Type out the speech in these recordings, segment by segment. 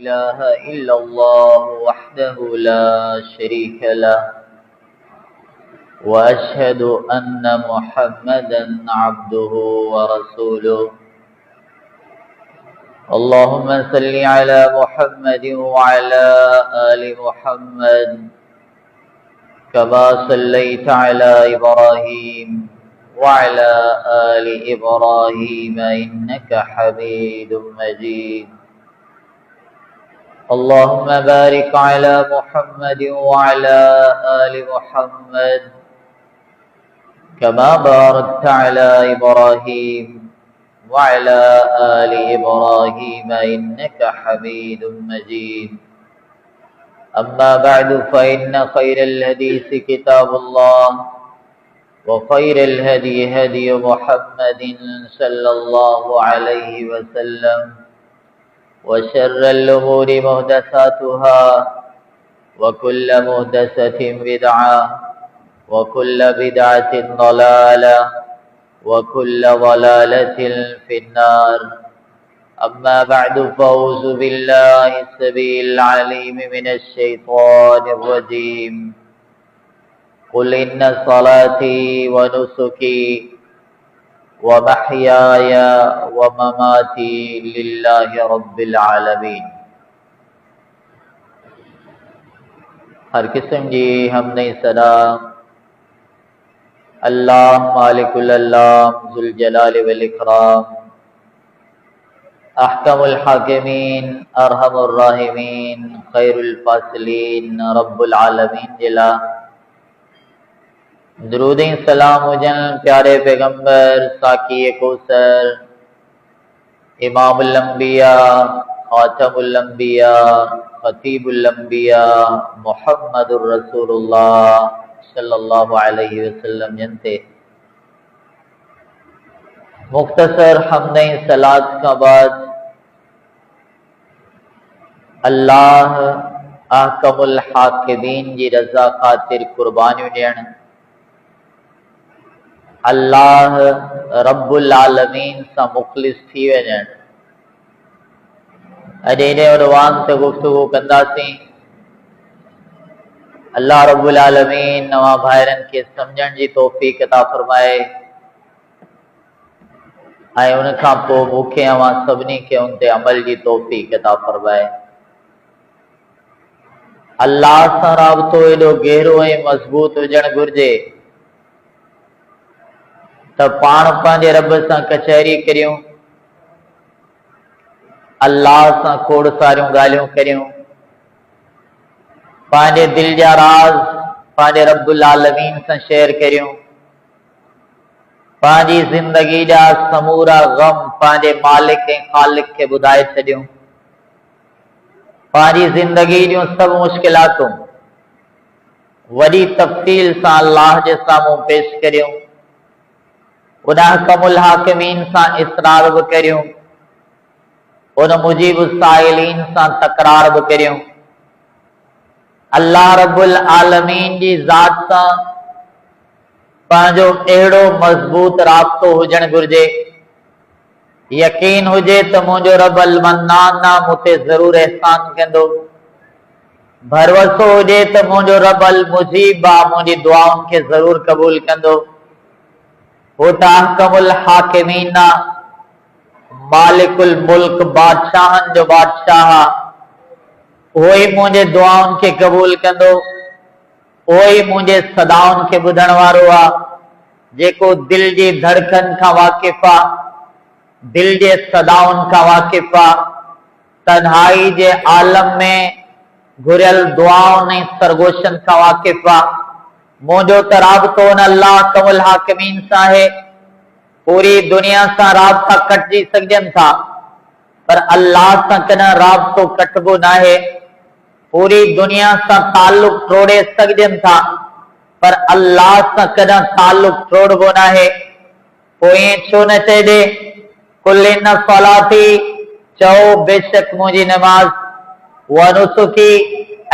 إله إلا الله وحده لا شريك له وأشهد أن محمدا عبده ورسوله اللهم صل على محمد وعلى آل محمد كما صليت على إبراهيم وعلى آل إبراهيم إنك حميد مجيد اللهم بارك على محمد وعلى آل محمد كما باركت على إبراهيم وعلى آل إبراهيم إنك حميد مجيد أما بعد فإن خير الحديث كتاب الله وخير الهدي هدي محمد صلى الله عليه وسلم وشر الأمور محدثاتها وكل محدثة بدعة وكل بدعة ضلالة وكل ضلالة في النار أما بعد فأعوذ بالله السميع العليم من الشيطان الرجيم قل إن صلاتي ونسكي ومحياي ومماتي لله رب العالمين। हर किस्म जी हमने सलाम अल्लाह मालिकुल अल्लाम जुल जलाल वल इकराम अहकमुल हाकिमीन अरहमुर राहिमीन खैरुल फासिलीन रब्बुल आलमीन जिला दरूद सलाम हुजन प्यारे पैगंबर साकी कौसर इमामुल अंबिया खातमुल अंबिया खतीबुल अंबिया मुहम्मदुर रसूलुल्लाह सल्लल्लाहु अलैहि वसल्लम जनते मुख्तसर हमने सलात का बाद अल्लाह अहकमुल हाकिमीन जी रजा खातिर कुर्बानी ॾियण अल्लाह रब्बुल आलमीन सां मुख़लिस थी वञण। अॼु इन उनवान ते गुफ्तगू कंदासीं अल्लाह रब्बुल आलमीन नवां भाइरनि खे सम्झण जी तौफ़ीक़ अता फ़रमाए ऐं उन खां पोइ मूंखे अवां सभिनी खे उन ते अमल जी तौफ़ीक़ अता फ़रमाए। अल्लाह सां राबितो एॾो गहरो ऐं मज़बूत हुजणु घुरिजे त पाण पंहिंजे रब सां कचहरी करियूं, अल्लाह सां खोड़ सारियूं ॻाल्हियूं करियूं, पंहिंजे दिल जा राज़ पंहिंजे रब्बुल आलमीन सां शेयर करियूं, पंहिंजी ज़िंदगी जा समूरा ग़म पंहिंजे मालिक ऐं ख़ालिक खे ॿुधाए छॾियूं, पंहिंजी ज़िंदगी जूं सभु मुश्किलातूं वॾी तफ़सील सां अल्लाह जे साम्हूं पेश करियूं, उन अहकमुल हाकिमीन सां इसरार बि करियूं, उन मुजीब साइलीन सां तकरार बि करियूं। अल्लाह रब्बुल आलमीन जी ज़ात सां पंहिंजो अहिड़ो मज़बूत राब्तो हुजणु घुरिजे, यकीन हुजे त मुंहिंजो रब अल मन्नान ना मूंते ज़रूर एहसान कंदो, भरवसो हुजे त मुंहिंजो रब अल मुजीब आहे मुंहिंजी दुआउनि खे ज़रूर क़बूल कंदो। वो त अहकमुल हाकिमीन मालिकुल मुल्क बादशाहन जो बादशाह उहो ई मुंहिंजे दुआउनि खे क़बूल कंदो, उहो ई मुंहिंजे सदाउनि खे ॿुधण वारो आहे, जेको दिल जी धड़कन खां वाक़िफ़ आहे, दिल जे सदाउनि खां वाक़िफ़ आहे, तन्हाई जे आलम में घुरियल दुआउनि ऐं सरगोशन खां वाक़िफ़ आहे। मुंहिंजो त राबितो उन अल्लाह अहकमुल हाकिमीन सां आहे। पूरी दुनिया सां राबिता कटिजी सघजनि था पर अल्लाह सां कॾहिं राबितो कटबो न आहे। पूरी दुनिया सां ताल्लुक टोड़े सघजनि था पर अल्लाह सां कॾहिं ताल्लुक टोड़बो न आहे। पोइ छो न चइजे कुल इन सलाती, चओ बेशक मुंहिंजी नमाज, व नुसुकी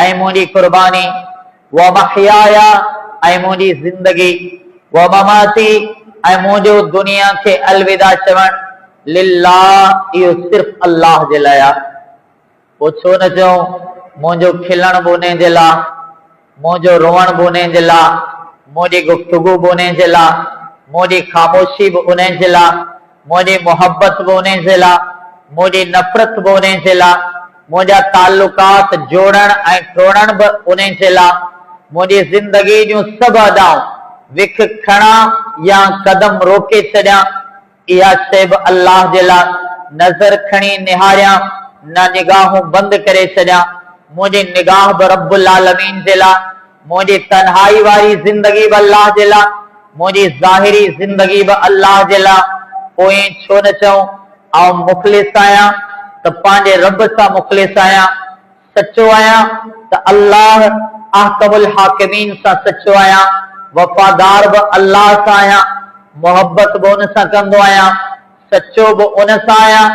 ऐं मुंहिंजी कुर्बानी, व महयाया ऐं मुंहिंजी ज़िंदगी, व ममाती ऐं मुंहिंजो दुनिया खे अलविदा चवण लिल्लाह, इहो सिर्फ़ अल्लाह जे लाइ आहे। वो छो न चऊं मुंहिंजो खिलण बि उन जे लाइ, मुंहिंजो रोअण बि उन जे लाइ, मुंहिंजी गुफ्तगू बि उन जे लाइ, मुंहिंजी ख़ामोशी बि उन जे लाइ, मुंहिंजी मोहब्बत बि उन जे लाइ, मुंहिंजी नफ़रत बि उन जे लाइ, मुंहिंजा ताल्लुकात जोड़ण ऐं टोड़ण बि उन जे लाइ, मुंहिंजी ज़िंदगी जूं सभु अदाऊं विख खणा या कदम रोके छॾियां, इहा शइ बि अल्लाह जे लाइ, नज़र खणी निहारियां न निगाहूं बंदि करे छॾियां, मुंहिंजी निगाह बि रब्बुल आलमीन जे लाइ, मुंहिंजी तन्हाई वारी ज़िंदगी बि अल्लाह जे लाइ, मुंहिंजी ज़ाहिरी ज़िंदगी बि अल्लाह जे लाइ। पोइ छो न चऊं आउं मुख़लिस आहियां त पंहिंजे रब सां मुख़लिस आहियां, सचो आहियां त अल्लाह अहकमुल हाकिमीन सां सचो आहियां, वफ़ादार बि अल्लाह सां आहियां, मोहब्बत बि उन सां कंदो आहियां, सचो बि उन सां आहियां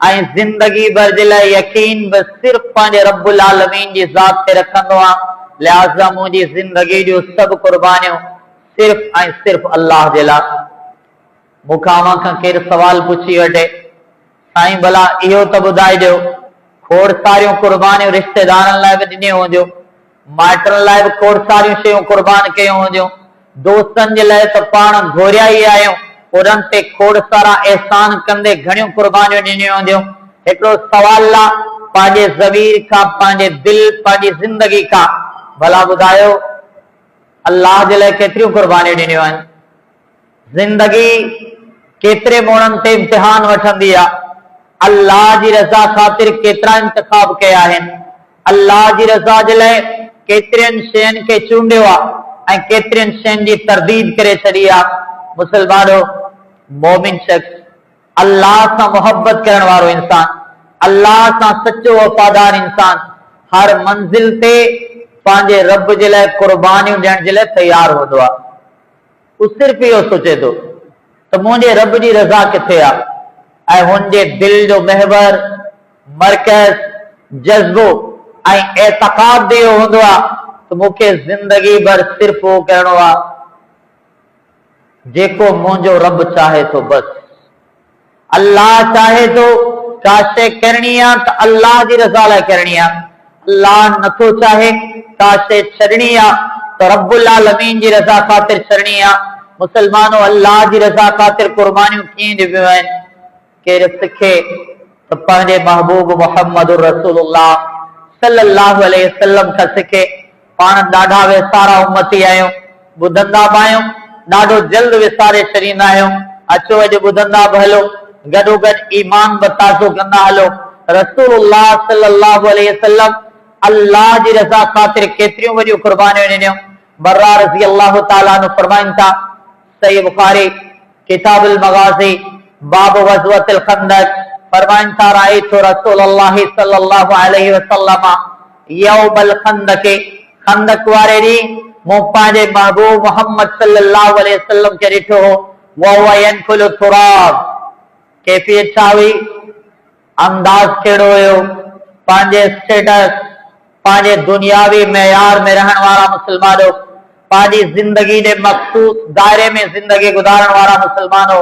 ऐं ज़िंदगी भर जे लाइ यकीन बि सिर्फ़ पंहिंजे रब्बुल आलमीन जी ज़ात ते रखंदो आहियां। लिहाज़ा मुंहिंजी ज़िंदगी जूं सभु क़ुर्बानियूं सिर्फ़ ऐं सिर्फ़ अल्लाह जे लाइ। मूंखां खां केरु सवाल पुछी वठे, साईं भला इहो त ॿुधाइजो खोड़ सारियूं क़ुर्बानियूं रिश्तेदारनि लाइ बि ॾिनियूं हूंदियूं, माइटनि लाइ बि खोड़ सारियूं शयूं क़ुर्बान कयूं हूंदियूं, दोस्तनि जे लाइ त पाण घोरिया ई आहियूं, उन्हनि ते खोड़ सारा एहसान कंदे घणियूं क़ुर्बानियूं ॾिनियूं हूंदियूं। हिकिड़ो सवाल आहे पंहिंजे ज़मीर खां, पंहिंजे दिलि, पंहिंजी ज़िंदगी खां, भला ॿुधायो अल्लाह जे लाइ केतिरियूं क़ुर्बानियूं ॾिनियूं आहिनि? ज़िंदगी केतिरे मोड़नि ते इम्तिहान वठंदी आहे, अल्लाह जी रज़ा ख़ातिर केतिरा इंतखाब कया आहिनि, अल्लाह जी रज़ा जे लाइ केतिरनि शयुनि खे चूंडियो आहे ऐं केतिरनि शयुनि जी तरदीद करे छॾी आहे। मुसलमानो, मोमिन शख्स, अल्लाह सां मोहब्बत करण वारो इंसान, अल्लाह सां सचो वफ़ादार इंसान हर मंज़िल ते पंहिंजे रब जे लाइ क़ुर्बानियूं ॾियण जे लाइ तयार हूंदो आहे। हू सिर्फ़ इहो सोचे थो त मुंहिंजे रब जी रज़ा किथे आहे ऐं हुनजे दिल जो महवर, मरकज़, जज़्बो ऐं एतक़ाद इहो हूंदो आहे त मूंखे ज़िंदगी भर सिर्फ़ उहो करणो आहे जेको मुंहिंजो रब चाहे थो। बसि अल्लाह चाहे थो का शइ करणी आहे त अल्लाह जी रज़ा लाइ करणी आहे, अल्लाह नथो चाहे का शइ छॾणी आहे त रब्बुल आलमीन जी रज़ा ख़ातिर छॾणी आहे। मुसलमानो, अल्लाह जी रज़ा ख़ातिर क़ुर्बानियूं कीअं ॾिबियूं आहिनि? केरु सिखे त पंहिंजे महबूब मुहम्मद रसूलुल्लाह सल्लल्लाहु अलैहि वसल्लम खां सिखे। पाण ॾाढा विसारा उम्मती आहियूं, ॿुधंदा बि आहियूं, ॾाढो जल्द विसारे छॾींदा आहियूं। अचो अॼु ॿुधंदा बि हलो, गॾोगॾु ईमान बि ताज़ो कंदा हलो। रसूलुल्लाह सल्लल्लाहु अलैहि वसल्लम अल्लाह जी रज़ा ख़ातिर केतिरियूं वॾियूं क़ुर्बानियूं ॾिनियूं। बर्रा रज़ी अल्लाह ताला अन्हु फरमाइनि था, सही बुखारी किताबुल मगाज़ी बाब गज़वतुल खंदक, फरमाइनि था, राइतु रसूलुल्लाह सल्लल्लाहु अलैहि वसल्लम यौमल खंदक, खंदक वारे ॾींहुं मूं पंहिंजे महबूब मोहम्मद सल्लल्लाहु अलैहि वसल्लम खे ॾिठो हो। वहुव यनकुलु तुराब, कैफियत छा हुई, अंदाज़ कहिड़ो हुयो, पंहिंजे स्टेटस, पंहिंजे दुनियावी मयार में रहण वारा मुसलमानो, पंहिंजी ज़िंदगी जे मख़सूस दायरे में ज़िंदगी गुज़ारण वारा मुसलमानो,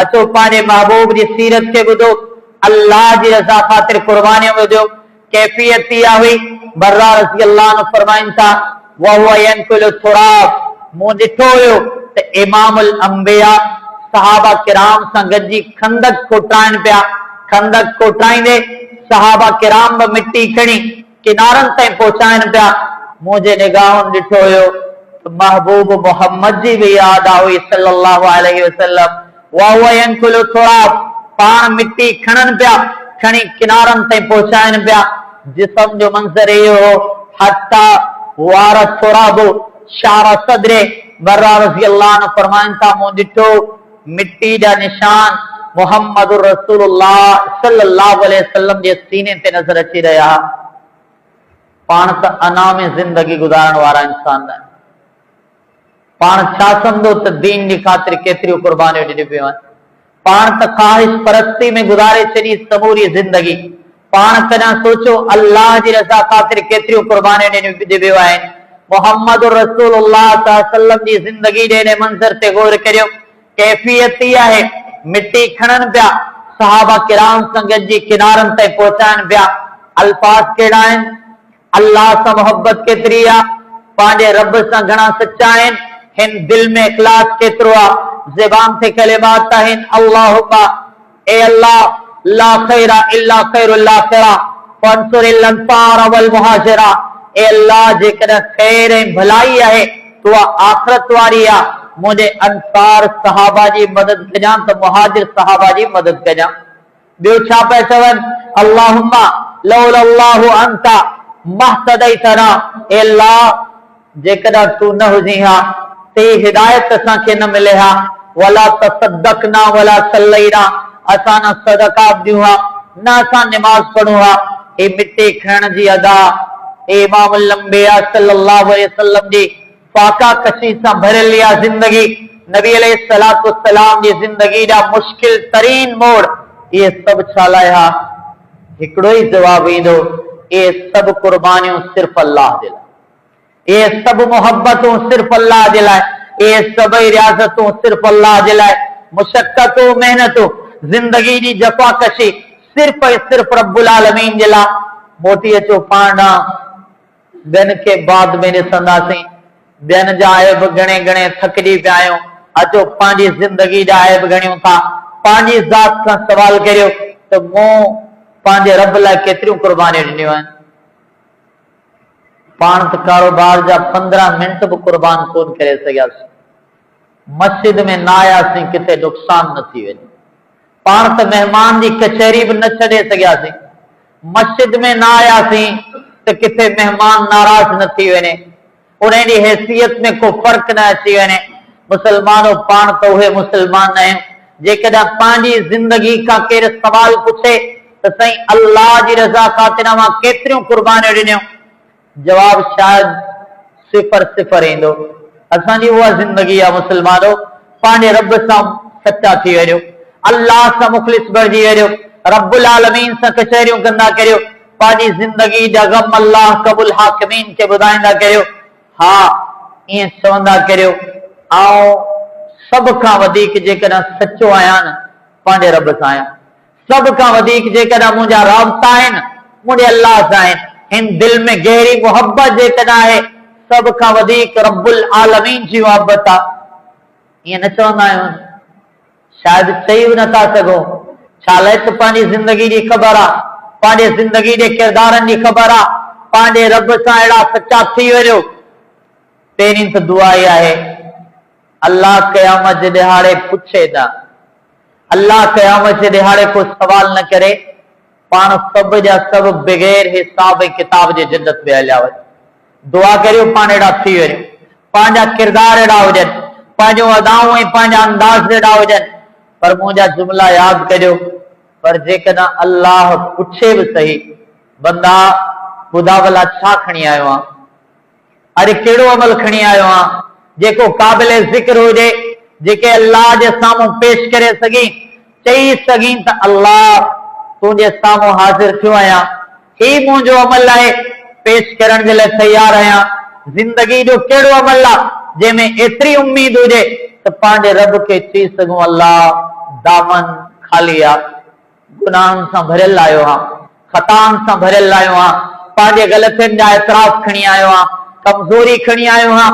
अचो पंहिंजे महबूब जी सीरत खे ॿुधो, अल्लाह जी रज़ा ख़ातिर क़ुर्बानियूं ॿुधो। कैफियत इहा हुई, बर्रा रज़ी अल्लाह अन्हु फरमाइनि था, वहुव यनकुलु तुराब, मूं ॾिठो हुयो त इमामुल अंबिया सहाबा किराम सां गॾिजी खंदक कोटाइनि पिया। खंदक कोटाईंदे सहाबा किराम बि मिटी खणी किनारनि ताईं पहुचाइनि पिया। मुंहिंजे निगाहुनि ॾिठो हुयो त महबूब मोहम्मद जी बि यादि आई सल्लल्लाहु अलैहि वसल्लम। वहुव यनकुलु तुराब, पाण मिटी खणनि पिया, खणी किनारनि ताईं पहुचाइनि पिया। जिस्म जो मंज़र इहो हो, हत्ता वार तुराबु शार सदरे, बर्रा रज़ी अल्लाह अन्हु फरमाइनि था, मूं ॾिठो मिट्टी जा निशान मोहम्मद रसूलुल्लाह सल्लल्लाहु अलैहि वसल्लम जे सीने ते नज़र अची रहिया। पाण त अना में ज़िंदगी गुज़ारण वारा इंसान आहिनि। पाण छा सम्झो त दीन जी ख़ातिर केतिरियूं क़ुर्बानियूं ॾिबियूं आहिनि। पाण त ख़्वाहिश परस्ती में गुज़ारे छॾी समूरी ज़िंदगी। पाण कॾहिं सोचो अल्लाह जी रज़ा ख़ातिर केतिरियूं क़ुर्बानियूं ॾिबियूं आहिनि। मोहम्मद रसूलुल्लाह सल्लल्लाहु अलैहि वसल्लम जी ज़िंदगी जे इन मंज़र ते गौर करियो। कैफियत ई आहे, मिट्टी खणनि पिया, सहाबा किराम सां गॾिजी किनारनि ताईं पहुचाइनि पिया। अल्फाज केड़ा आहिनि, अल्लाह सां मोहब्बत केतिरी आहे, पंहिंजे रब सां घणा सच्चा आहिनि, हिन दिल में इखलास केतिरो आहे, ज़बान ते कलिमात आहिनि, अल्लाहुम्मा ए अल्लाह ला खैरा इल्ला खैरुल आखिरा फंसुरिल अंसार वल मुहाजिरा। ए अल्लाह जेकॾहिं खैर ऐं भलाई आहे तो आखिरत वारी आहे, मुझे अंसार सहाबा जी मदद कजां तो मुहाजिर सहाबा जी मदद कजां। ॿियो छा पिया चवनि, अल्लाहुम्मा लौलल्लाहु अंता महतदैतना। ए अल्लाह जेकॾहिं तू न हुजी हा, तेरी हिदायत असांखे न मिले हा, वला तसद्दकना वला सल्लैना, असां न सदका ॾियूं हा, न असां निमाज़ पढ़ूं हा। ए मिटे खणण जी अदा इमामुल अंबिया सल्लल्लाहु अलैहि वसल्लम जी फाका कशी सां भरियल इहा ज़िंदगी, नबी अलैहिस्सलातु वस्सलाम जी ज़िंदगी जा मुश्किल तरीन मोड़, ये सब छा लाइ हा? हिकिड़ो ई जवाब ईंदो, ये सब कुर्बानियूं सिर्फ़ अल्लाह जे लाइ, ये सब मोहब्बतूं सिर्फ़ अल्लाह जे लाइ, ये सब रियाज़तूं सिर्फ़ अल्लाह जे लाइ, मुशक्क़तूं मेहनतूं जिंदगी जी जफ़ाकशी सिर्फ़ ऐं सिर्फ़ रब्बुल आलमीन जे लाइ। मोटी अचो पाण ॿियनि खे बाद में ॾिसंदासीं, ॿियनि जा ऐब गणे गणे थकिजी पिया आहियूं, अचो पंहिंजी ज़िंदगी जा ऐब गणियूं था, पंहिंजी ज़ात सां सवाल करियो त मूं पंहिंजे रब लाइ केतिरियूं कुर्बानियूं ॾिनियूं आहिनि। पाण त कारोबार जा 15 मिंट बि कुर्बान कोन करे सघियासीं, मस्जिद में न आयासीं किथे नुक़सान न थी वञे, पाण त मेहमान जी कचहरी बि न छॾे सघियासीं, मस्जिद में न आयासीं त किथे मेहमान नाराज न थी वञे, उन जी हैसियत में को फर्क न अची वञे। मुसलमानों पाण त उहे मुसलमान आहियूं, जेकॾहिं पंहिंजी ज़िंदगी खां केरु सवाल पुछे त साईं अल्लाह जी रज़ा ख़ातिर मां केतिरियूं कुर्बानियूं ॾिनियूं, जवाब शायद सिफ़र सिफ़र ईंदो। असांजी उहा ज़िंदगी आहे मुसलमानों, पंहिंजे रब सां सच्चा थी वञो, अल्लाह सां मुख़लिस बणिजी वञो, रब्बुल आलमीन सां कचहरियूं कंदा करियो, पंहिंजी ज़िंदगी जा गम अल्लाह कबुल हाकिमीन खे ॿुधाईंदा करियो। हा ईअं चवंदा करियो, ऐं सभ खां वधीक जेकॾहिं सचो आहियां न पंहिंजे रब सां आहियां, सभ खां वधीक जेकॾहिं मुंहिंजा राब्ता आहिनि मुंहिंजे अल्लाह सां आहिनि, हिन दिल में गहरी मोहब्बत जेकॾहिं आहे, सभ खां वधीक रब्बुल आलमीन जी मोहब्बत आहे। ईअं न चवंदा आहियूं, शायद चई बि नथा सघूं, छा लाइ त पंहिंजी ज़िंदगी जी ख़बर आहे, पंहिंजे ज़िंदगी जे किरदारनि जी ख़बर आहे, पंहिंजे रब सां अहिड़ा सच्चा थी वञो। पहिरीं त दुआ ई आहे, अल्लाह क़यामत जे ॾिहाड़े पुछे न, अल्लाह क़यामत जे ॾिहाड़े को सवाल न करे, पाण सभ जा सभ बग़ैर हिसाब ऐं किताब जे जन्नत में हलिया वञो। दुआ करियो पाण अहिड़ा थी वञो, पंहिंजा किरदार अहिड़ा हुजनि, पंहिंजो अदाऊं ऐं पंहिंजा अंदाज़ अहिड़ा हुजनि। पर मुंहिंजा जुमला यादि करियो, पर जेकॾहिं अल्लाह पुछे बि सही, बंदा ॿुधा भला छा खणी आयो आहे, अरे कहिड़ो अमल खणी आयो आहे जेको क़ाबिल ज़िक्र हुजे, जेके अल्लाह जे साम्हूं पेश करे सघी, चई सघी त अल्लाह तुंहिंजे साम्हूं हाज़िर थियो आहियां, ही मुंहिंजो अमल आहे, पेश करण जे लाइ तयार आहियां। ज़िंदगी जो कहिड़ो अमल आहे जंहिंमें एतिरी उम्मीद हुजे त पंहिंजे रब खे चई सघूं अल्लाह दामन खाली आहे, गुनाहनि सां भरियल आयो आहे, ख़ताउनि सां भरियल आयो आहे, पंहिंजे ग़लतियुनि जा एतिराफ़ खणी आयो आहे, कमज़ोरी खणी आयो आहे,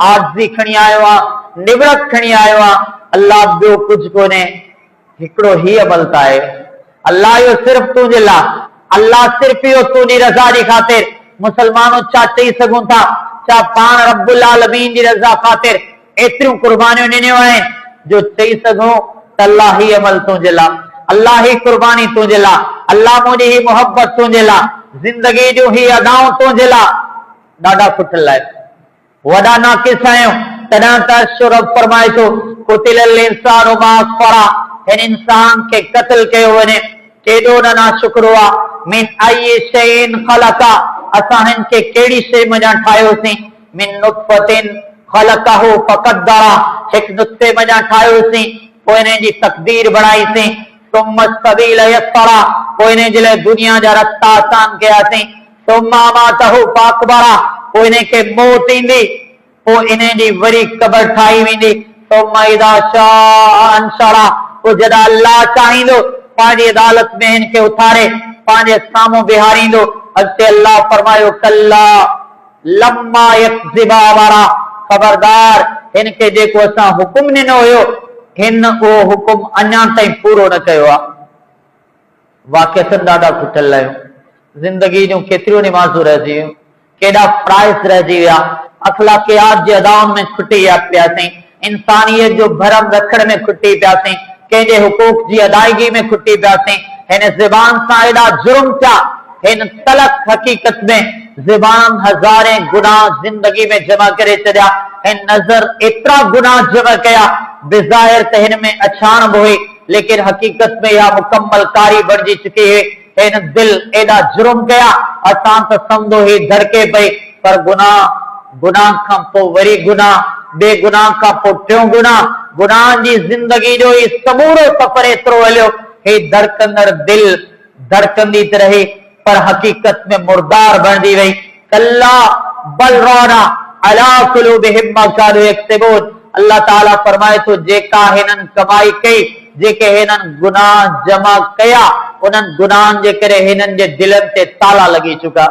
आजिज़ी खणी आयो आहे, निबरत खणी आयो आहे, अल्लाह ॿियो कुझु कोन्हे, हिकिड़ो ही अमल त आहे, अल्लाह इहो सिर्फ़ तुंहिंजे लाइ, अल्लाह सिर्फ़ इहो तुंहिंजी रज़ा जी ख़ातिर। मुसलमानों छा चई सघूं था, छा पाण रब्बुल आलमीन जी रज़ा ख़ातिर एतिरियूं कुर्बानियूं ॾिनियूं आहिनि जो चई सघूं त अल्लाह ही अमल तुंहिंजे लाइ, अल्लाह ही कुर्बानी तुंहिंजे लाइ, अल्लाह मुंहिंजी ही मोहब्बत तुंहिंजे लाइ, ज़िंदगी जूं ही अदाऊं तुंहिंजे लाइ। ॾाढा खुटल आहे, वॾा नाक़िस आहियूं, तॾहिं त शुरब फरमाए थो कुतिलल इंसानु मा अक्फरा, हिन इंसान खे क़त्ल कयो वञे, केॾो न नाशुक्र आहे। मिन अय्यि शैइन ख़लक़ा, असां हिन खे कहिड़ी शइ मञा ठाहियोसीं, मिन नुत्फ़तिन ख़लक़हु फ़क़द्दरा, हिकु नुत्फ़े मञा ठाहियोसीं, पोइ हिन जी तक़दीर बणाईसीं, सुम्म सबील यस्सरा, पोइ हिन जे लाइ दुनिया जा रस्ता आसान कयासीं, सुम्म अमातहु फ़अक़बरा, पोइ हिन खे मौत ईंदी, पोइ इन जी वरी क़बर ठाही वेंदी, सुम्म इज़ा शाअ अंशरा, पोइ जॾहिं अल्लाह चाहींदो पांजी अदालत में इनके उतारे पांजे सामो बिहारींदो। अॻिते अल्लाह फरमायो कल्ला लम्मा यक्ज़िबा अमरा, खबरदार इनके जेको असां हुकुम ॾिनो हुयो हिन उहो हुकुम अञा ताईं पूरो न कयो आहे। वाक़िअतन ॾाढा खुटल आहियूं, ज़िंदगी जूं केतिरियूं निमाज़ूं रहिजी वियूं, केॾा फ़राइज़ रहिजी विया, अखलाकियात जे अदाउनि में खुटी पियासीं, इंसानियत जो भरम रखण में खुटी पियासीं, कंहिंजे हुकूक जी अदायगी में खुटी पियासीं। हिन ज़बान सां एॾा जुर्म थिया, हिन तलक हक़ीक़त में ज़बान हज़ारे गुनाह जिंदगी में जमा करे छॾिया। हिन नज़र एतिरा गुनाह जमा कया, बेज़ाहिर त हिन में अछाण बि हुई, लेकिन हक़ीक़त में इहा मुकम्मल कारी बणिजी चुकी हुई। हिन दिल एॾा जुर्म कया, असां त सम्झो ही धड़के पई, पर गुनाह खां पोइ वरी गुनाह, बेगुनाह खां पोइ टियों गुनाह, गुनाह जी ज़िंदगी जो ही समूरो सफ़र एतिरो हलियो, हे धड़कंदड़ दिल धड़कंदी त रही, पर हक़ीक़त में मुर्दार बणिजी वई। कल्ला बल रौना अला कुलूबिहिम मा कानू यक्सिबून। अल्लाह ताला फरमाए थो जेका हिननि कमाई कई, जेके हिननि गुनाह जमा कया, उन्हनि गुनाहनि जे करे हिननि जे दिलनि ते ताला लॻी चुका।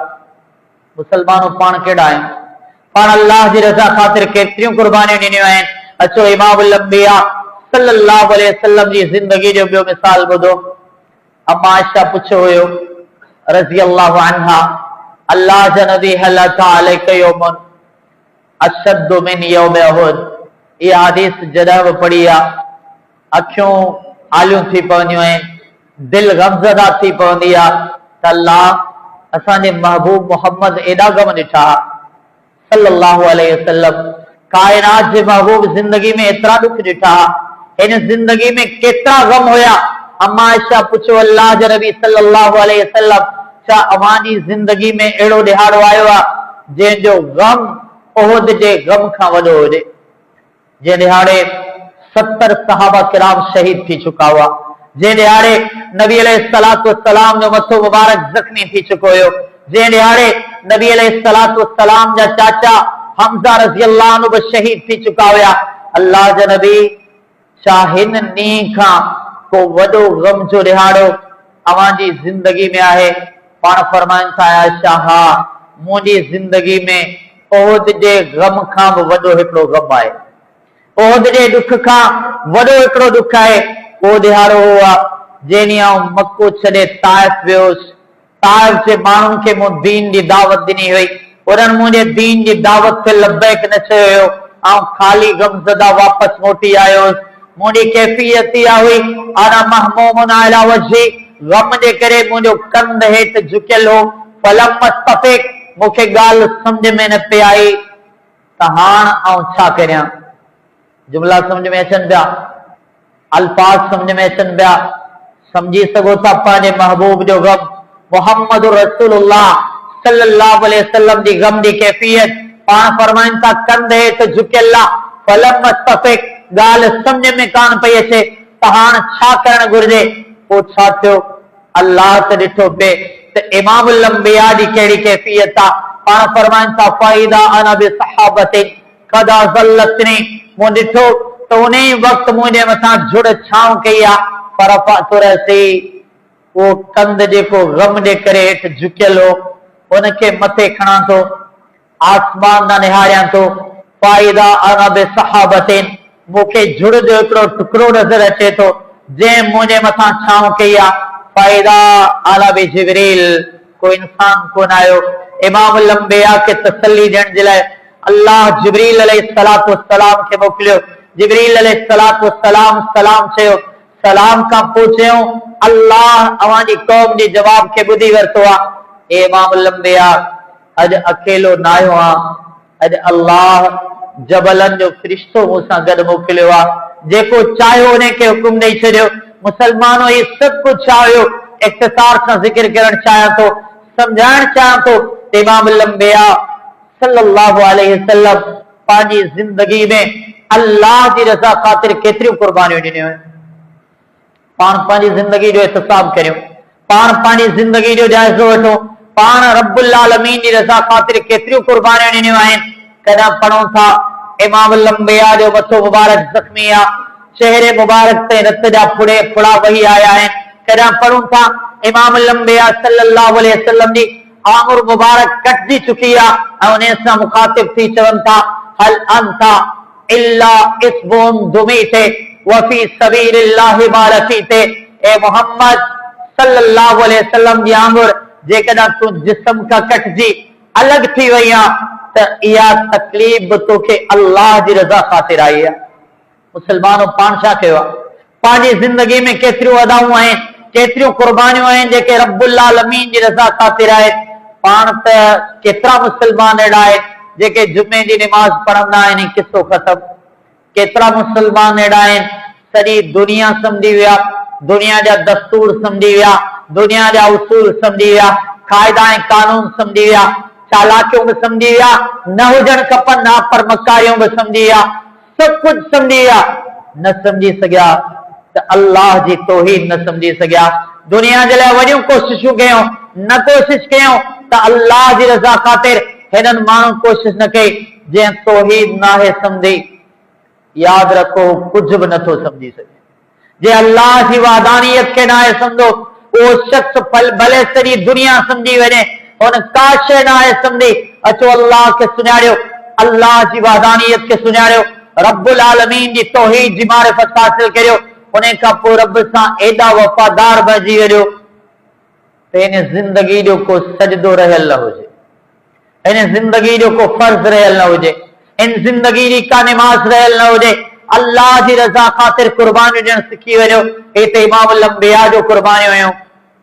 मुसलमानों पाण केड़ा आहिनि, पाण अल्लाह जी रज़ा ख़ातिर केतिरियूं कुर्बानियूं ॾिनियूं आहिनि। अचो इमामुल अंबिया सल्लल्लाहु अलैहि वसल्लम जी ज़िंदगी जो ॿियो मिसाल ॿुधो। अम्मा आयशा पुछो हुयो रज़ी अल्लाहु अन्हा, अल्लाह जा नबी हल अता अलैका यौमुन अशद्दु मिन यौम उहुद। इहा हदीस जॾहिं बि पढ़ी आहे अखियूं आलियूं थी पवंदियूं आहिनि, दिल गमज़दा थी पवंदी आहे त अल्लाह असांजे महबूब मोहम्मद एॾा गम ॾिठा सल्लल्लाहु अलैहि वसल्लम, कायनात जे महबूब जिंदगी में एतिरा दुख ॾिठा, हिन जिंदगी में केतिरा गम हुया। अम्मा आयशा पुछो अल्लाह जे नबी सल्लल्लाहु अलैहि वसल्लम, छा अवांजी जिंदगी में अहिड़ो ॾिहाड़ो आयो आहे जंहिंजो गम उहुद जे गम खां वॾो हुजे? जे ॾिहाड़े 70 सहाबा किराम शहीद थी चुका हुआ, जे ॾिहाड़े नबी अलैहिस्सलातु वस्सलाम जो मथो मुबारक ज़ख्मी थी चुको हुयो, जे ॾिहाड़े नबी अलैहिस्सलातु वस्सलाम जा चाचा हमज़ा रज़ी अल्लाह अन्हु बि शहीद थी चुका हुया। अल्लाह जा नबी, छा हिन ॾींहं खां को वॾो गम जो ॾिहाड़ो अवांजी जिंदगी में आहे? पाण फरमाइनि था आयशा, हा, मुंहिंजी जिंदगी में उहुद जे गम खां बि वॾो हिकिड़ो गम आहे, उहुद जे दुख खां वॾो हिकिड़ो दुख आहे। उहो ॾिहाड़ो हुआ जंहिं ॾींहुं मक्को छॾे ताइफ वियोसि। ताइफ जे माण्हुनि खे मूं दीन जी दावत ॾिनी हुई, उन्हनि मुंहिंजे दीन जी दावत खे लब्बैक न चयो हुयो, ऐं ख़ाली गमज़दा वापसि मोटी आयोसि। मुंहिंजी कैफ़ियत इहा हुई, अना महमूमुन अला वजही, गम जे करे मुंहिंजो कंध हेठि झुकियल हो। फलम मस्तफ़िक, मूंखे ॻाल्हि सम्झ में न पे आई त हाणे आउं छा करियां। जुमला समझ में अचनि पिया, अल्फाज समझ में अचनि पिया, समझी सघो था पंहिंजे महबूब जो गम, मोहम्मद रसूलुल्लाह सल्लल्लाहु अलैहि वसल्लम जी गम जी कैफियत। पाण फरमाइनि था कंध हेठि झुकियल आहे, फलम मस्तफ़िक, ॻाल्हि समझ में कान पई अचे त हाणे छा करणु घुर्जे। पोइ छा थियो? अल्लाह त ॾिठो पे त इमामुल अंबिया जी कहिड़ी कैफियत आहे। पाण फरमाइनि था फ़ाइदा अना बिसहाबतिन क़द ज़ल्लतनी, मूं ॾिठो त उन ई वक़्तु मुंहिंजे मथां झुड़ छांव कई आहे, पर रसी, उहो कंध जेको गम जे करे हेठि झुकियल हो उनखे मथे खणां थो, आसमान न निहारियां थो। फ़ाइदा अना बिसहाबतिन, मूंखे झुड़ जो हिकिड़ो टुकड़ो नज़र अचे थो जंहिं मुंहिंजे मथां छांव कई आहे। फ़ाइदा अना बि जिब्रील, कोई इंसान कोन आयो। इमामुल अंबिया खे तसल्ली ॾियण जे लाइ अल्लाह जिब्रील अलैहिस्सलातु वस्सलाम खे मोकिलियो। जिब्रील अलैहिस्सलातु वस्सलाम सलाम चयो, सलाम खां पोइ चयो अल्लाह अवांजी क़ौम जे जवाब खे ॿुधी वरितो आहे। ए इमामुल अंबिया, अॼु अकेलो न आयो आहियां, अॼु अल्लाह जबलनि जो फ़रिश्तो मूंसां गॾु मोकिलियो आहे, जेको चाहियो उन खे हुकुम ॾेई छॾियो। मुसलमानो, ही सभु कुझु छा हुयो? इख़्तिसार सां ज़िक्र करणु चाहियां थो, सम्झाइणु चाहियां थो त इमामुल अंबिया सल्लल्लाहु अलैहि वसल्लम पंहिंजी ज़िंदगी में अल्लाह जी रज़ा ख़ातिर केतिरियूं कुर्बानियूं ॾिनियूं आहिनि। पाण पंहिंजी ज़िंदगी जो हिसाब करियो, पाण पंहिंजी ज़िंदगी जो जाइज़ो वठो, पाण रब्बुल आलमीन जी रज़ा ख़ातिर केतिरियूं कुर्बानियूं ॾिनियूं आहिनि। कॾहिं पढ़ूं था इमामुल अंबिया जो मथो मुबारक ज़ख्मी आहे, चेहरे मुबारक ते रत जा फुड़ा वही आया आहिनि। कदा पढ़ूं था इमाम लंबिया सल्लल्लाहु अलैहि वसल्लम जी आंगुर मुबारक कटजी चुकी है उन्हें से मुखातिब थी चवन था हल अंता इल्ला इस्बुन दुमीते वफी सबीलिल्लाहि बारकीते ए मोहम्मद सल्लल्लाहु अलैहि वसल्लम जी आंगुर जेकदा तू जिस्म का कटजी अलग थी वई त इया तकलीफ तो के अल्लाह जी रजा खातिर आई है। मुसलमानों पान छा कयो पांजी जिंदगी में केतिरियूं अदाऊं आहिनि केतिरियूं कुर्बानियूं आहिनि जेके रब्बुल आलमीन जी रजा खातिर आहे। पाण त केतिरा मुसलमान अहिड़ा आहिनि जेके जुमे जी नमाज पढ़ंदा आहिनि किसो ख़त्म। केतिरा मुसलमान अहिड़ा आहिनि सॼी दुनिया सम्झी विया दुनिया जा दस्तूर सम्झी विया दुनिया जा उसूल सम्झी विया क़ाइदा ऐं कानून सम्झी विया चालाकियूं भी समझी विया न हुजण खपनि ना पर मकारियूं भी समझी विया सब कुछ समझी विया न समझी सघिया त अल्लाह जी तौहीद न समझी सघिया। दुनिया जे लाइ वॾियूं कोशिशूं कयूं न कोशिश कयूं त अल्लाह जी रज़ा ख़ातिर हेॾनि माण्हुनि कोशिश न कई जंहिं तौहीद नाहे समझी। याद रखो कुछ भी नथो समझी सके जे अल्लाह जी वादानियत के नाहे समझो वो शख्स भले सॼी दुनिया समझी वञे उन का शइ नाहे समझी। अचो अल्लाह के सुञाणियो अल्लाह जी वादानियत के सुञाणियो रब्बुल आलमीन जी तौहीद जी मारिफत हासिल करियो उन खां पोइ रब सां एॾा वफ़ादार बणिजी वञो त इन ज़िंदगी जो को सजदो रहियल न हुजे इन ज़िंदगी जो को फर्ज़ रहियल न हुजे इन ज़िंदगी जी का नमाज रहियल न हुजे अल्लाह जी रज़ा ख़ातिर कुर्बानियूं ॾियण सिखी वञो। हिते इमाम लंबिया जो कुर्बानियूं हुयूं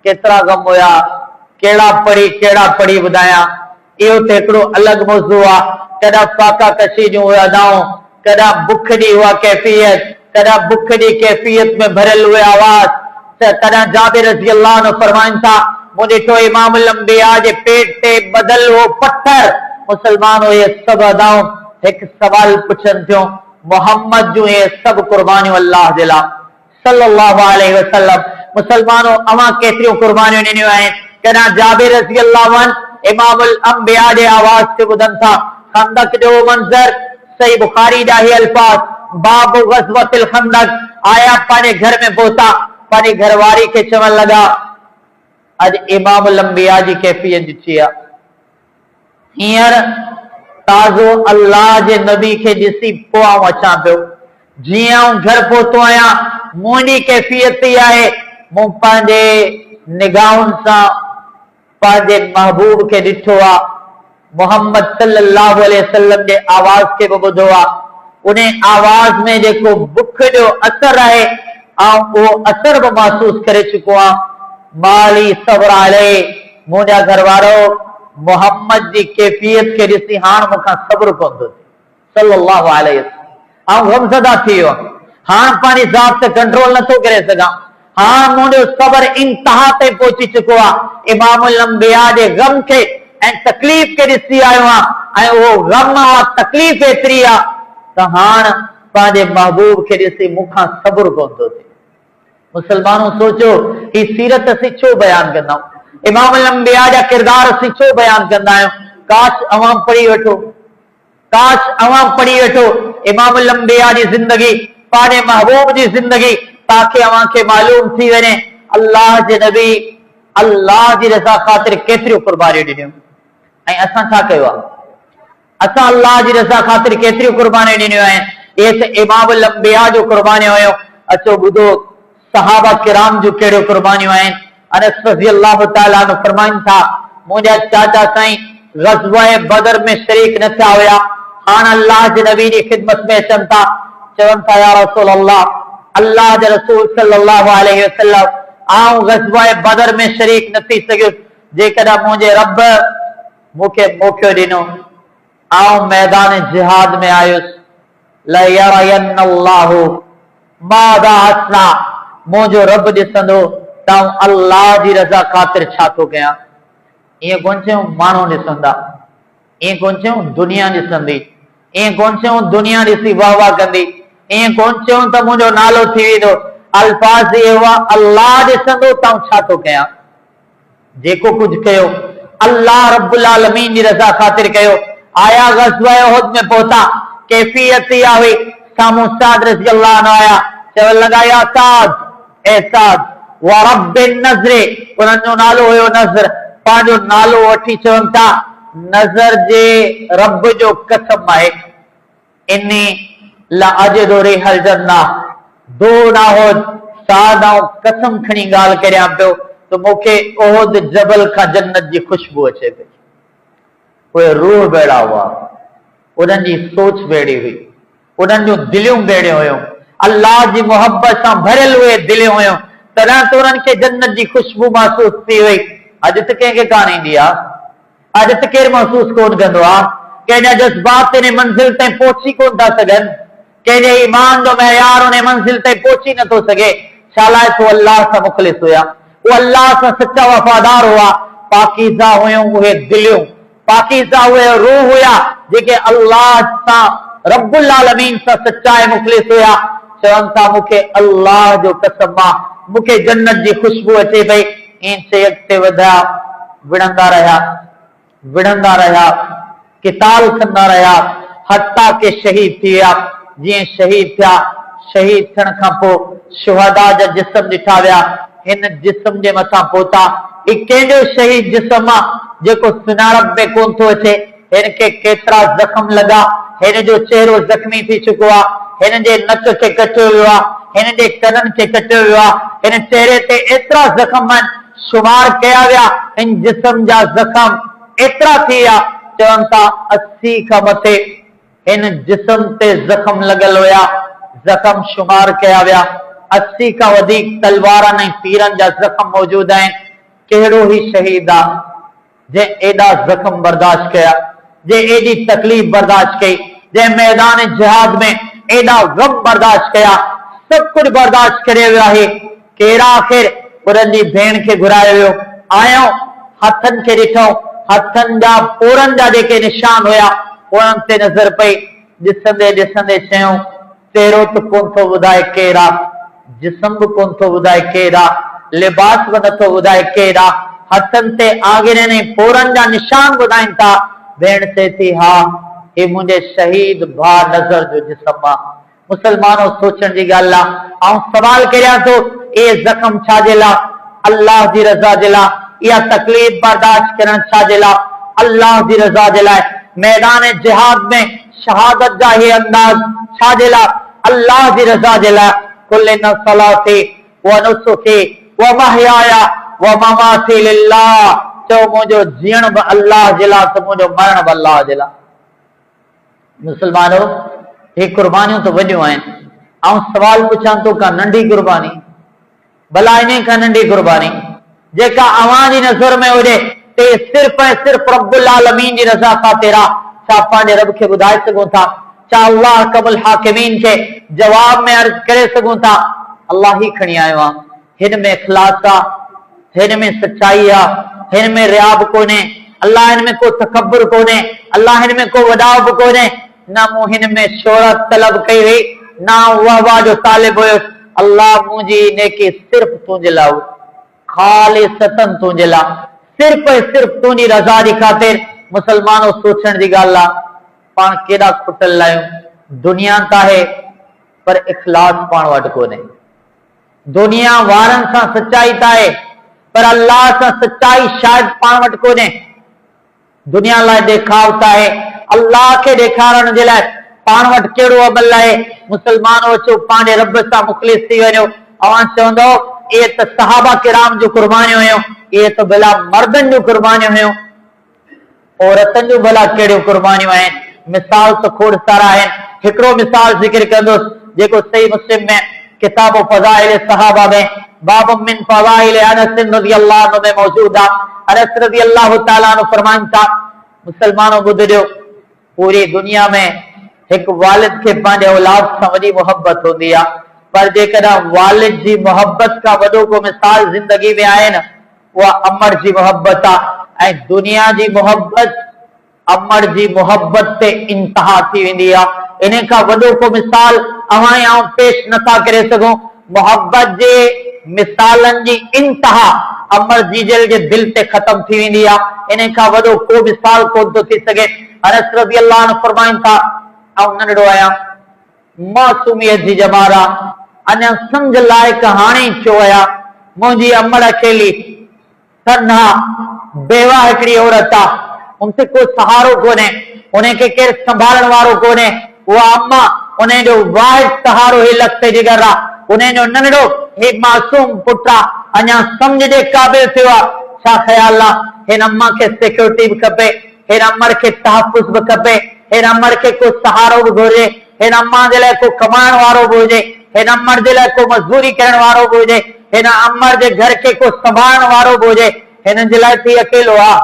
केतिरा गम हुया केड़ा पढ़ी ॿुधायां इहो त हिकिड़ो अलॻि मौज़ू आहे। कॾहिं फाका कशी जूं अदाऊं कॾहिं बुख जी हुआ कैफ़ियत कॾहिं बुख जी कैफ़ियत में भरियल हुए आवाज़ कॾहिं जाबिर रज़ी अल्लाह अन्हु फरमाइनि था मूं ॾिठो इमाम लंबिया जे पेट ते बदल हो पत्थर मुसलमान इहे सभु अदाऊं हिकु सवाल पुछनि थियूं मोहम्मद जूं इहे सभु कुर्बानियूं अल्लाह जे लाइ सल्लल्लाहु अलैहि वसल्लम। मुसलमानों अवां केतिरियूं कुर्बानियूं ॾिनियूं आहिनि कॾहिं जाबिर रज़ी अल्लाह अन्हु इमामुल अंबिया जे आवाज़ ते ॿुधनि था खंदक जो मंज़र सही बुखारी जा ही अल्फाज बाब ग़ज़वतिल खंदक आया पंहिंजे घर में पहुता पंहिंजी घरवारी के चवण लॻा अॼु इमामुल अंबिया जी कैफ़ियत ॾिठी आहे हींअर ताज़ो अल्लाह जे नबी के ॾिसी पोइ आऊं अचां पियो जीअं आऊं घर पहुतो आहियां मुंहिंजी कैफ़ियत ई आहे मूं पंहिंजे निगाहुनि सां पंहिंजे महबूब के ॾिठो आहे मोहम्मद सल्लल्लाहु अलैहि वसल्लम जे आवाज़ के भी ॿुधो आहे उन आवाज़ में जेको बुख जो असर आहे ऐं उहो असर भी महसूस करे चुको आहे। माली सब्र अलैहि मुंहिंजा घरवारो मोहम्मद जी कैफ़ियत के ॾिसी हाणे मूंखां सब्र कोन थो थिए सल्लल्लाहु अलैहि वसल्लम ऐं गमज़दा थी वियो हाणे पंहिंजी ज़ात ते कंट्रोल नथो करे सघां हां मुंहिंजो सब्र इंतहा ते पहुची चुको आहे इमामुल अंबिया जे गम के ऐं तकलीफ़ के ॾिसी आयो आहियां ऐं उहो गम आहे तकलीफ़ एतिरी आहे त हाणे पंहिंजे महबूब के ॾिसी मूंखां सब्र कोन थो थिए। मुसलमानों सोचो ही सीरत असीं छो बयान कंदा आहियूं इमामुल अंबिया जा किरदार असीं छो बयान कंदा आहियूं काश अवां पढ़ी वठो इमामुल अंबिया जी ज़िंदगी पंहिंजे महबूब जी ज़िंदगी ताकि अवां खे मालूम थी वञे अल्लाह जे नबी अल्लाह जी रज़ा ख़ातिर केतिरियूं कुर्बानियूं ॾिनियूं ऐं असां छा कयो आहे असां अल्लाह जी रज़ा ख़ातिर केतिरियूं कुर्बानियूं ॾिनियूं आहिनि। इहे त इमामुल अंबिया जो कुर्बानियूं हुयूं। अचो ॿुधो सहाबा किराम जूं कहिड़ियूं कुर्बानियूं आहिनि। अनस रज़ी अल्लाह तआला अन्हु फरमाइनि था मुंहिंजा चाचा साईं ग़ज़वा बदर में शरीक न थिया हुया हाणे अल्लाह जे नबी जी ख़िदमत में अचनि था चवनि था या रसूल अल्लाह जे रसूल सल्लल्लाहु अलैहि वसल्लम आऊं ग़ज़वा बदर में शरीक न थी सघियुसि जेकॾहिं मुंहिंजे रब मूंखे मौक़ो ॾिनो आऊं मैदान जिहाद में आयुसि लयरयन्नल्लाहु मादा असना मुंहिंजो रब ॾिसंदो त अल्लाह जी रज़ा ख़ातिर छा थो कयां। ईअं कोन चयूं माण्हू ॾिसंदा ईअं कोन चयूं दुनिया ॾिसंदी ईअं कोन चयूं दुनिया ॾिसी वाह वाह कंदी ईअं कोन चयूं त मुंहिंजो नालो थी वेंदो अल्फाज़ इहे हुआ अल्लाह ॾिसंदो त छा थो कयां। जेको कुझु कयो अल्लाह रब्बुल आलमीन जी रज़ा ख़ातिर कयो। आया ग़ज़वा उहद में पहुता कैफियत इहा हुई सामूं साद रज़ी अल्लाह अन्हु आया चवण लॻा या साद ए साद व रब्बिन नज़रे, उन्हनि जो नालो हुयो नज़र। पंहिंजो नालो वठी चवनि था नज़र जे रब जो कसम आहे। इन्नी ला अजिदु रिहल जन्ना, दो ना हो सादा कसम खणी ॻाल्हि करियां पियो त मूंखे उहुद जबल खां जन्नत जी खुशबू अचे पई। उहे रूह बेड़ा हुआ, उन्हनि जी सोच बेड़ी हुई, उन्हनि जूं दिलियूं बेड़ियूं हुयूं, अल्लाह जी मोहब्बत सां भरियल उहे दिलियूं हुयूं, तॾहिं त उन्हनि खे जन्नत जी खुशबू महसूस थी हुई। अॼु त कंहिंखे कान ईंदी आहे, अॼु त केरु महसूस कोन कंदो आहे, कंहिंजा जज़्बात इन मंज़िल ताईं पहुची कोन था सघनि, कंहिंजे ईमान जो मयार उन मंज़िल ताईं पहुची नथो सघे। छा लाइ? तो अल्लाह सां मुख़लिस हुया, वो अल्लाह सां सच्चा वफ़ादार हुआ, पाकीज़ा हुयूं उहे दिलियूं, पाकीज़ा उहे रूह हुया जेके अल्लाह सां रब्बुल आलमीन सां सच्चा ऐं मुख़लिस हुया। चवनि था मूंखे अल्लाह जो कसम आहे, मूंखे जन्नत जी खुशबू अचे पई। ईअं चई अॻिते वधिया, विढ़ंदा रहिया, विढ़ंदा रहिया, किताल कंदा रहिया, हत्ता के शहीद थी विया। जीअं शहीद थिया, शहीद थियण खां पोइ शुहदा जा जिस्म ॾिठा विया, हिन जिस्म जे मथां पहुता। ही कंहिंजो शहीद जिस्म आहे जेको सुञाणप में कोन थो अचे, हिन खे केतिरा ज़ख़्म लॻा, हिन जो चेहरो ज़ख़्मी थी चुको आहे, हिन जे नक खे कटियो वियो आहे, हिन जे कननि खे कटियो वियो आहे, हिन चेहरे ते एतिरा ज़ख़्म आहिनि, शुमार कया विया, इन जिस्म जा ज़ख़्म एतिरा थी विया, चवनि था 80 खां मथे इन जिस्म ते ज़ख़्म लॻल हुया। ज़ख़्म शुमार कया विया, 80 खां वधीक तलवारनि ऐं तीरनि जा ज़ख़्म मौजूद आहिनि। कहिड़ो ही शहीद आहे जंहिं एॾा ज़ख़्म बर्दाश्त कया, जंहिं एॾी तकलीफ़ बर्दाश्त कई, जंहिं मैदान जिहाद में एॾा गम बर्दाश्त कया, सभु कुझु बर्दाश्त करे वियो आहे। केरु आख़िर उन्हनि जी भेण खे घुराए वियो, आयो हथनि खे ॾिठो, हथनि जा पोरनि जा जेके निशान हुया उन्हनि ते नज़र पई। ॾिसंदे ॾिसंदे चयूं चेहरो त कोन थो ॿुधाए केरु आहे, जिस्म बि कोन थो ॿुधाए केरु आहे, लिबास बि नथो ॿुधाए केरु आहे, हथनि ते आङिरनि ऐं पोरनि जा निशान ॿुधाइनि था। भेण चए थी हा हे मुंहिंजे शहीद भाउ नज़र जो जिस्म आहे। मुसलमानों सोचण जी ॻाल्हि आहे। ऐं सवाल करियां थो इहे ज़ख़्म छाजे लाइ? अल्लाह जी रज़ा जे लाइ। इहा तकलीफ़ बर्दाश्त करण छाजे लाइ? अल्लाह जी रज़ा जे लाइ। मैदान जिहाद में शहादत जा ही अंदाज छाजे लाइ? अल्लाह जी रज़ा जे लाइ। कुल इन सलाती व नुसुकी व महयाया व ममाती लिल्लाह। चओ मुंहिंजो जीअण बि अल्लाह जे लाइ, त मुंहिंजो मरण बि अल्लाह जे लाइ। मुसलमानों हे कुर्बानियूं त वॾियूं आहिनि। ऐं सवाल पुछां थो का नंढी कुर्बानी? भला इन खां नंढी कुर्बानी जेका अवां जी नज़र में हुजे ते सिर्फ़ ऐं सिर्फ़ रब्बुल आलमीन जी रज़ा ख़ातिर आहे। छा पंहिंजे रब खे ॿुधाए सघूं था? छा अल्लाह कबुल हाकिमीन खे जवाब में अर्ज़ करे सघूं था अल्लाह ही खणी आयो आहे, हिन में इख़लास आहे, हिन में सच्चाई आहे, हिन में रिया बि कोन्हे, अल्लाह हिन में को तकब्बुर कोन्हे, अल्लाह हिन में को वॾाउ बि कोन्हे, न मूं हिन में शोहरत तलब कई हुई, न वहवा जो तालिब हुयो। अल्लाह मुंहिंजी नेकी सिर्फ़ तुंहिंजे लाइ, खालिसतन तुंहिंजे लाइ, सिर्फ़ ऐं सिर्फ़ तुंहिंजी रज़ा जी ख़ातिर। मुसलमानों सोचण जी ॻाल्हि आहे, पाण केॾा खुटल आहियूं। दुनिया त आहे पर इख़लास पाण वटि कोन्हे। दुनिया वारनि सां सच्चाई त आहे पर अल्लाह सां सच्चाई शायदि पाण वटि कोन्हे। दुनिया लाइ ॾेखाव त आहे, अल्लाह खे ॾेखारण जे लाइ पाण वटि कहिड़ो अमल आहे? मुसलमानों अचो पंहिंजे रब सां मुख़लिस थी वञो। अवां चवंदो इहे त सहाबा किराम जूं कुर्बानियूं हुयूं, इहे त भला मर्दनि जूं कुर्बानियूं हुयूं। औरतनि जूं भला कहिड़ियूं कुर्बानियूं आहिनि? मिसाल त खोड़ सारा आहिनि। हिकिड़ो मिसाल ज़िक्र कंदुसि जेको सही मुस्लिम में किताब फज़ाइल सहाबा में बाब मिन फज़ाइल अनस रज़ियल्लाहु अन्हु में मौजूद आहे। अनस रज़ियल्लाहु तआला अन्हु फरमाइनि था, मुसलमानों ॿुधजो, पूरी दुनिया में हिकु वालिद खे पंहिंजे औलाद सां वॾी मोहब्बत हूंदी आहे, पर जेकॾहिं वालिद जी मोहब्बत खां वॾो को मिसाल ज़िंदगी में आहे न, उहा अमड़ जी मोहब्बत आहे। ऐं दुनिया जी मोहब्बत अमड़ जी मोहब्बत ते इंतहा थी वेंदी आहे। इन खां वॾो को मिसाल अवां ऐं पेश नथा करे सघूं। मोहब्बत जे मिसालनि जी इंतहा अमर जीजल जे दिल ते ख़त्म थी वेंदी आहे। इन खां वॾो को मिसाल कोन थो थी सघे। अनस रज़ियल्लाहु अन्हु फरमाइनि था, ऐं नंढड़ो आहियां, मासूमियत जी जमारा अञा सम्झ लाइक़ हाणे थियो आहियां, मुझी अमड़ अकेली तन्हा बेवा हिकड़ी औरत आ, उनसे कोई सहारो कोने, उन्हें के केर संभालण वारो कोने। वो अम्मा उन्हें जो वाहिद सहारो ही लगते जिगर रा, उन्हें जो नंढड़ो हे मासूम पुट्रा अञा समझ जे काबिल थियो आ। छा ख्याल आ हिन अम्मा के सिक्योरिटी भी खपे, हिन अमड़ के तहफ़ुज़ भी खपे, हिन अमड़ के को सहारो भी घुर्जे, हिन अम्मा जे लाइ को कमाइण वारो भी हुजे, हिन अमड़ जे लाइ को मजदूरी करण वारो भी हुजे, हिन अमड़ जे घर के को संभालण वारो भी हुजे। हिन जे लाइ थी अकेलो आ,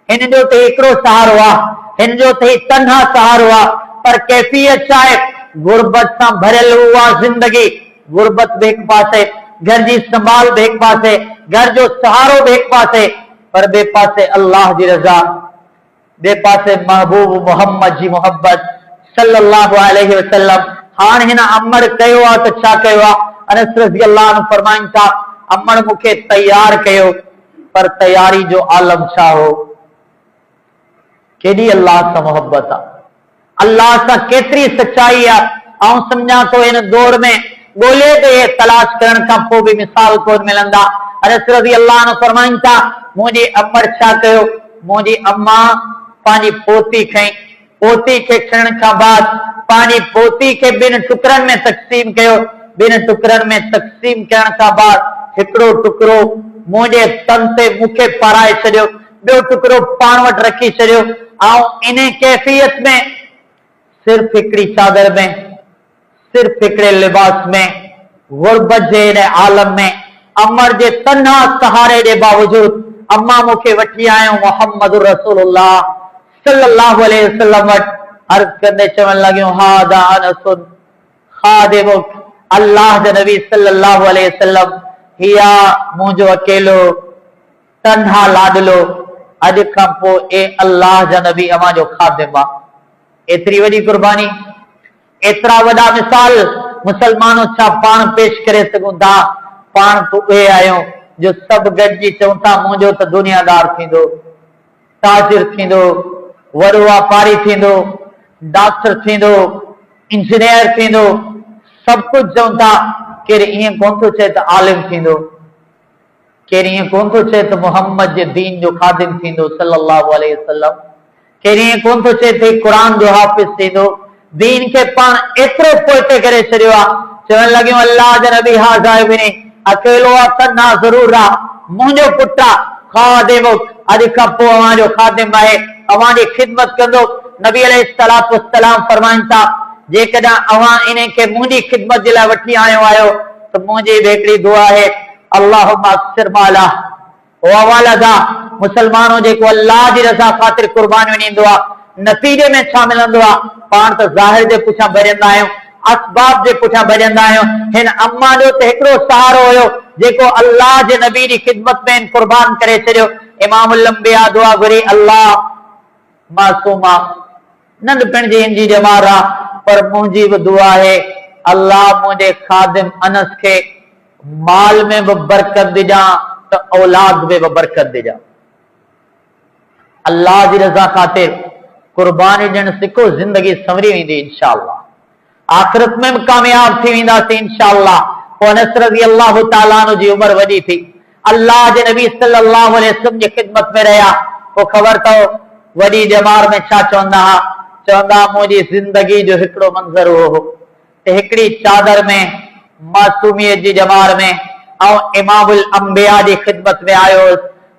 हिन जो ते हिकिड़ो सहारो आ, हिन जो ते तन्हा सहारो आ। पर कैफियत छा आहे? गुरबत सां भरियल उहा जिंदगी। गुरबत भी एक पासे, घर जी संभाल भी एक पासे, घर जो सहारो भी एक पासे, पर बे पासे अल्लाह जी रज़ा, बे पासे महबूब मोहम्मद जी मोहब्बत सल्लल्लाहु अलैहि वसल्लम। हाण हिन अमड़ कयो आ त छा कयो आ? अनस रज़ियल्लाहु अन्हु फरमाइनि था, अमड़ मूंखे तैयार कयो, पर तैयारी जो आलम छा हो? केडी अल्लाह सां मोहब्बत आ, अल्लाह सां केतरी सच्चाई आ। ऐं समझा तो इन दौर में ॻोल्हे ते तलाश करण खां पोइ बि मिसाल कोन मिलंदा। अनस रज़ियल्लाहु अन्हु फरमाइनि था, मुंहिंजी अमड़ छा कयो? मुंहिंजी अम्मा पंहिंजी पोती खई, पोती के खणण खां बाद पंहिंजी पोती के ॿिनि टुकड़नि में तक़सीम कयो। ॿिनि टुकड़नि में तक़सीम करण खां बाद हिकिड़ो टुकड़ो मुंहिंजे तन ते मूंखे पाराए छॾियो, ॿियो टुकड़ो पाण वटि रखी छॾियो। ऐं इन कैफियत में सिर्फ हिकिड़ी चादर में, सिर्फ हिकिड़े लिबास में, गुरबत जे इन आलम में अमड़ जे तन्हा सहारे जे बावजूद अम्मा मूंखे वठी आयो मोहम्मद रसूलुल्लाह सल्लल्लाहु अलैहि वसल्लम वटि। अर्ज़ कंदे चवण लॻियूं, हादा अनसुन खादिमुक, अल्लाह जे नबी सल्लल्लाहु अलैहि वसल्लम, हिया मुंहिंजो अकेलो तन्हा लाडलो, अॼु खां पोइ ए अल्लाह जा नबी अवां जो खादिम आ। एतिरी वॾी कुर्बानी, एतिरा वॾा मिसाल मुसलमानों छा पाण पेश करे सघूं था? पाण तो उहे आहियूं जो सभु गॾिजी चऊं था मुंहिंजो त दुनियादार थींदो, ताजिर थींदो, वॾो वापारी थींदो, डॉक्टर थींदो, इंजीनियर थींदो, सभु कुझु चऊं था। केरु ईअं कोन थो चए त आलिम थींदो, केरु ईअं कोन थो चए त मोहम्मद जे दीन जो खादिम थींदो सल्लल्लाहु अलैहि वसल्लम, केरु ईअं कोन थो चए त क़ुरान जो हाफ़िज़ थींदो। दीन के पाण एतिरो पोइते करे छॾियो आहे, चवण लॻियूं अल्लाह जा नबी हाज़ा इब्नी, अकेलो आहे तन्हा ज़रूर आहे, मुंहिंजो पुटु आहे, खादिमुक, अॼु खां पोइ अवां जो खादिम आहे, अवां जी ख़िदमत कंदो। नबी अलैहिस्सलातु वस्सलाम फरमाइनि था, जेकॾहिं अवां इन खे मुंहिंजी ख़िदमत जे लाइ वठी आयो आहियो त मुंहिंजी बि हिकिड़ी दुआ आहे, अल्लाहुम्मा अक्सिर माला व वलदा। मुसलमानों जेको अल्लाह जी रज़ा ख़ातिर कुर्बानियूं ॾींदो आहे, नतीजे में छा मिलंदो आहे? पाण त ज़ाहिर जे पुठियां भॼंदा आहियूं, असबाब जे पुठियां भॼंदा आहियूं। हिन अम्मा जो त हिकिड़ो सहारो हुयो जेको अल्लाह जे नबी जी ख़िदमत में कुर्बान करे छॾियो। इमामुल अंबिया दुआ घुरी, अल्लाह मासूमा नंढपिण जी इंजी जमार आहे, पर मुंहिंजी बि दुआ आहे, अल्लाह मुंहिंजे खादिम अनस खे माल में भी बरकत दिजा तो औलाद में भी बरकत दिजा। अल्लाह जी रज़ा खातिर कुर्बानी ॾियण सिखो, जिंदगी संवरी वेंदी इंशाअल्लाह, आखिरत में भी कामयाब थी वेंदासीं इंशाअल्लाह। पोइ अनस रज़ियल्लाहु ताला अन्हु जी उम्र वॾी थी, अल्लाह जे नबी सल्लल्लाहु अलैहि वसल्लम जी ख़िदमत में रहिया। पोइ ख़बर अथव वॾी जमार में छा चवंदा हुआ? चवंदा मुंहिंजी जिंदगी जो हिकिड़ो मंज़र हो त हिकिड़ी चादर में मासूमियत जी जमार में ऐं इमामुल अंबिया जी ख़िदमत में आयो।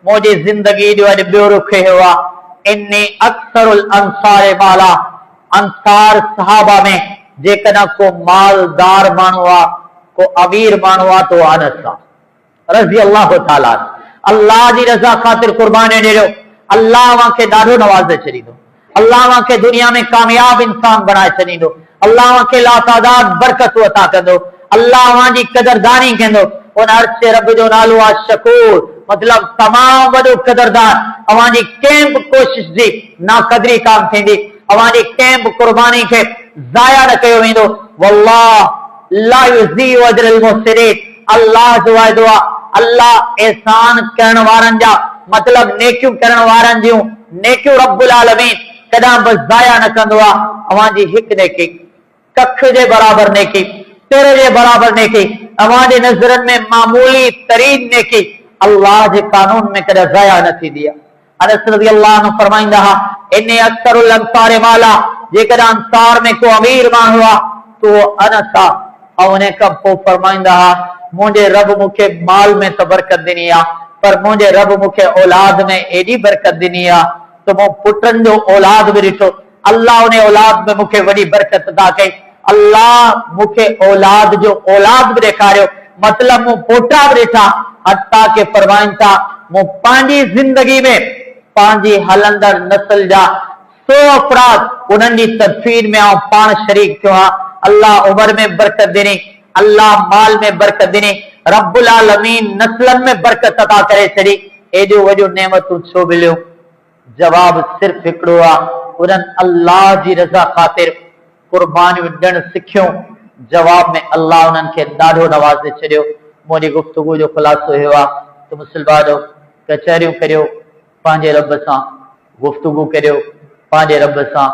मुंहिंजी जिंदगी जो अॼु ॿियो रुख हो आहे, इन्नी अक्सरुल अंसार माला, अंसार सहाबा में जेकॾहिं को मालदार माण्हू आहे, को अमीर माण्हू आहे तो अनस आहे रज़ी अल्लाह ताला। अल्लाह जी रज़ा ख़ातिर कुर्बानी ॾियो, अल्लाह अव्हांखे ॾाढो नवाज़े छॾींदो, अल्लाह अव्हांखे दुनिया में कामयाब इंसान बणाए छॾींदो, अल्लाह अव्हांखे लातादाद बरकतूं अता कंदो, अल्लाह अव्हांजी क़दरदानी कंदो। उन अर्श रब जो नालो आहे शकूर, मतलब तमाम वॾो क़दरदार। अव्हांजी कंहिं बि कोशिश जी नाक़दरी कान थींदी, अव्हांजी कंहिं बि कुर्बानी खे ज़ाया न कयो वेंदो। वल्लाह ला युज़ीउ अजरल मुहसिनीन, अल्लाह जो वाइदो आहे, अल्लाह एहसान करण वारनि जा मतलब नेकियूं करण वारनि जूं नेकियूं रब्बुल आलमीन कॾहिं बि ज़ाया न कंदो आहे। अव्हांजी हिकु नेकी कख जे बराबर नेकी, तेरे जे बराबर नेकी तव्हांजे नज़रनि में मामूली तरीन नेकी अल्लाह जे कानून में कॾहिं ज़ाया न थींदी आहे। अनस रज़ियल्लाहु अन्हु फरमाईंदा हुआ, इन्ने अक्सरुल अंसार माला, जेकॾहिं अंसार में को अमीर माण्हू आहे तो अनस आहे। ऐं उन खां पोइ फरमाईंदा हुआ, मुंहिंजे रब मूंखे माल में त बरकत ॾिनी आहे, पर मुंहिंजे रब मूंखे औलाद में एॾी बरकत ॾिनी आहे त मूं पुटनि जो औलाद बि ॾिठो, अल्लाह उन औलाद में मूंखे वॾी बरकत अता कई। अल्लाह मूंखे औलाद जो औलाद बि ॾेखारियो, मतलब मूं पोटा बि ॾिठा। हत्ता के फरमाइनि था, मूं पंहिंजी ज़िंदगी में पंहिंजी हलंदड़ नस्ल जा 100 अफराद उन्हनि जी तदफीन में आउं पाण शरीक थियो आहियां। अल्लाह उमर में बरकत ॾिनी, अल्लाह माल में बरकत ॾिनी, रब्बुल आलमीन नस्लन में बरकत अता करे छॾी। एॾो वॾो नेमतूं छो मिलियो? जवाब सिर्फ हिकिड़ो आहे, उन्हनि अल्लाह जी रज़ा ख़ातिर कुर्बानियूं ॾियणु सिखियो। जवाब में अल्लाह उन्हनि खे ॾाढो नवाज़े छॾियो। मुंहिंजी गुफ़्तगू जो ख़ुलासो इहो आहे त मुसलमानो कचहरियूं करियो, पंहिंजे रब सां गुफ़्तगू करियो, पंहिंजे रब सां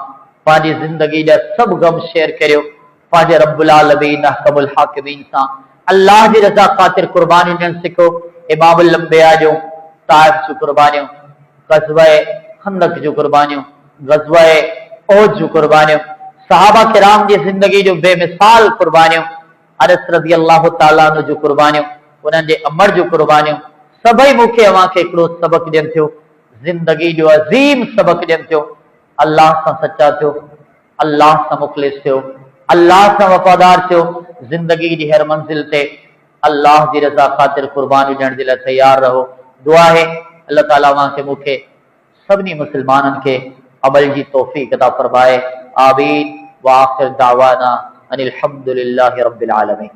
पंहिंजी ज़िंदगी जा सभु गम शेयर करियो, पंहिंजे रब्बुल आलमीन अहकमुल हाकिमीन सां अल्लाह जी रज़ा ख़ातिर कुर्बानियूं ॾियणु सिखो। इमामुल अंबिया जो ताइफ जूं कुर्बानियूं, ग़ज़वाए खंदक जूं कुर्बानियूं, ग़ज़वाए ओहद जूं कुर्बानियूं, सहाबा किराम जी ज़िंदगी जो बेमिसाल कुर्बानियूं, अनस रज़ियल्लाहु ताला अन्हु जूं कुर्बानियूं, उन्हनि जे अमर जूं कुर्बानियूं, सभई मूंखे अव्हांखे हिकिड़ो सबक़ ॾियनि थियो, ज़िंदगी जो अज़ीम सबक़ ॾियनि थियो। अल्लाह सां सचा थियो, अल्लाह सां मुख़लिस थियो, अल्लाह सां वफ़ादार थियो, ज़िंदगी जी हर मंज़िल ते अल्लाह जी रज़ा ख़ातिर कुर्बानियूं ॾियण जे लाइ तैयार रहो। दुआ है अल्लाह ताला अव्हांखे मूंखे सभिनी मुसलमाननि खे अमल जी तौफ़ीक़ अता फ़रमाए। आमीन। व आख़िर दावाना अनिल हम्दुलिल्लाहि रब्बिल आलमीन।